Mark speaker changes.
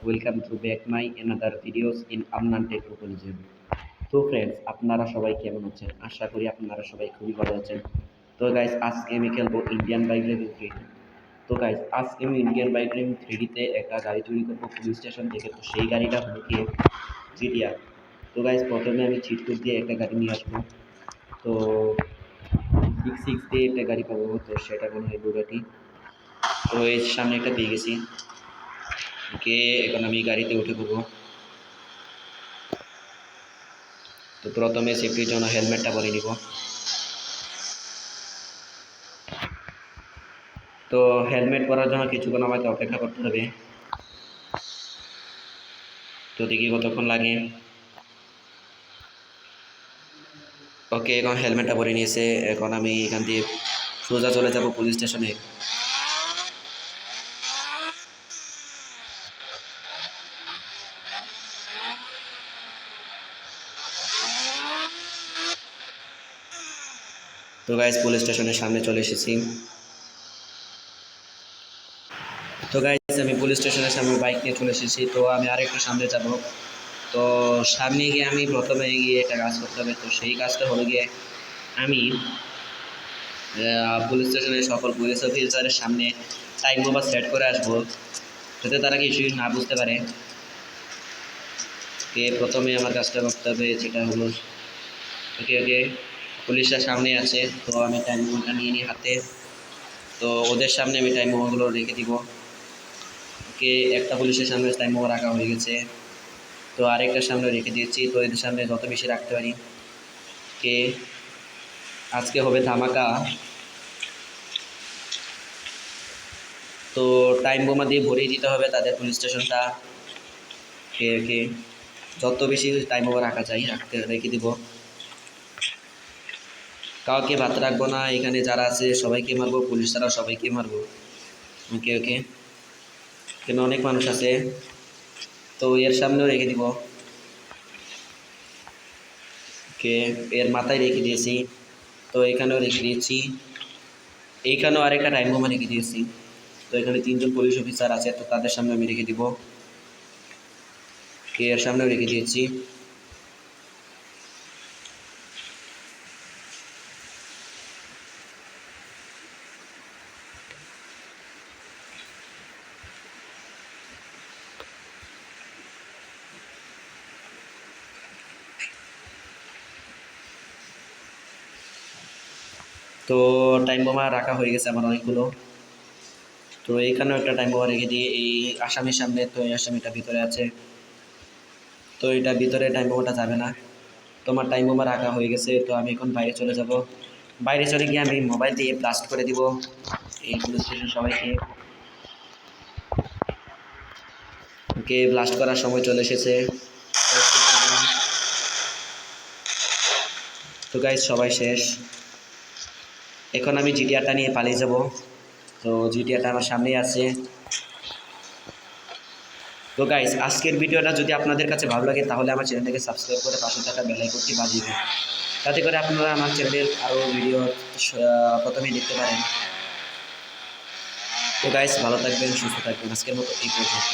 Speaker 1: Welcome to back my another videos in Amnan tech প্রোপোলিজম। তো friends, আপনারা সবাই কেমন আছেন? আশা করি আপনারা সবাই খুবই ভালো আছেন। তো গাইস, আজকে আমি খেলবো ইন্ডিয়ান বাইক রেসিং 3D। তো গাইস, আজকে আমি ইন্ডিয়ান বাইক রেসিং 3Dতে একটা গাড়ি তৈরি করবো পুলিশ স্টেশন থেকে। তো সেই গাড়িটা হলো কি জিটিআর। তো গাইস, প্রথমে আমি চিট কোড দিয়ে একটা গাড়ি নিয়ে আসবো। তো 6 দিয়ে একটা গাড়ি পাবো, তো সেটা মনে হয় বুগাটি। তো এর সামনে একটা পেয়ে গেছি। ওকে, এখন আমি গাড়িতে উঠে পড়বো। তো প্রথমে সেফটির জন্য হেলমেটটা পরে নিব। তো হেলমেট পরার জন্য কিছুক্ষণ আমাকে অপেক্ষা করতে হবে। তো দেখি কতক্ষণ লাগে। ওকে, এখন হেলমেটটা পরে নিয়েছে। এখন আমি এখান দিয়ে সোজা চলে যাব পুলিশ স্টেশনে। তো গাইস, পুলিশ স্টেশনের সামনে চলে এসেছি। তো গাইস, আমি পুলিশ স্টেশনের সামনে বাইক নিয়ে চলে এসেছি। তো আমি আরেকটু সামনে যাব। তো সামনে গিয়ে আমি প্রথমে গিয়ে একটা কাজ করতে হবে। তো সেই কাজটা হলো গিয়ে আমি পুলিশ স্টেশনের সকল পুলিশ অফিসারের সামনে টাইম ওভার সেট করে আসবো, যাতে তারা কিছুই না বুঝতে পারে। প্রথমে আমার কাজটা করতে হবে, যেটা হলো ওকে ওকে পুলিশরা সামনে আছে। তো আমি টাইম ওভারটা নিয়ে নিই হাতে। তো ওদের সামনে আমি টাইম ওভারগুলো রেখে দিব। ওকে, একটা পুলিশের সামনে টাইম ওভার রাখা হয়ে গেছে। তো আরেকটার সামনে রেখে দিয়েছি। তো এদের সামনে যত বেশি রাখতে পারি। কে আজকে হবে ধামাকা। তো টাইম বোমা দিয়ে ভরিয়ে দিতে হবে তাদের পুলিশ স্টেশনটা। কে কে যত বেশি টাইম ওভার রাখা যায় রেখে দিব। কাউকে বাদ রাখবো না, এখানে যারা আছে সবাইকে মারবো, পুলিশ ছাড়াও সবাইকে মারবো। ওকে ওকে, এখানে অনেক মানুষ আছে। তো এর সামনেও রেখে দিব। ওকে, এর মাথায় রেখে দিয়েছি। তো এখানেও রেখে দিয়েছি। এইখানেও আরেকটা টাইম বোমা রেখে দিয়েছি। তো এখানে 3জন পুলিশ অফিসার আছে, তো তাদের সামনে আমি রেখে দিব। এর সামনেও রেখে দিয়েছি। তো টাইম বোমা রাখা হয়ে গেছে আমার অনেকগুলো। তো এইখানেও একটা টাইম বোমা রেখে দিয়ে এই আসামির সামনে। তো এই আসামিটা ভিতরে আছে। তো এটা ভিতরে টাইম বোমাটা যাবে না। তোমার টাইম বোমা রাখা হয়ে গেছে। তো আমি এখন বাইরে চলে যাব। বাইরে চলে গিয়ে আমি মোবাইল দিয়ে ব্লাস্ট করে দিব এই পুলিশ স্টেশন সবাইকে। ওকে, ব্লাস্ট করার সময় চলে এসেছে। তো গাইজ, সবাই শেষ। এখন আমি জিটিআরটা নিয়ে পালিয়ে যাব। তো জিটিআরটা আমার সামনেই আছে। তো গাইজ, আজকের ভিডিওটা যদি আপনাদের কাছে ভালো লাগে তাহলে আমার চ্যানেলটাকে সাবস্ক্রাইব করে পাশে থাকা বেল আইকনটি বাজিয়ে দিন, তাতে করে আপনারা আমার চ্যানেলের আরও ভিডিও প্রথমেই দেখতে পারেন। তো গাইজ, ভালো থাকবেন, সুস্থ থাকবেন। আজকের মতো এই পর্যন্ত।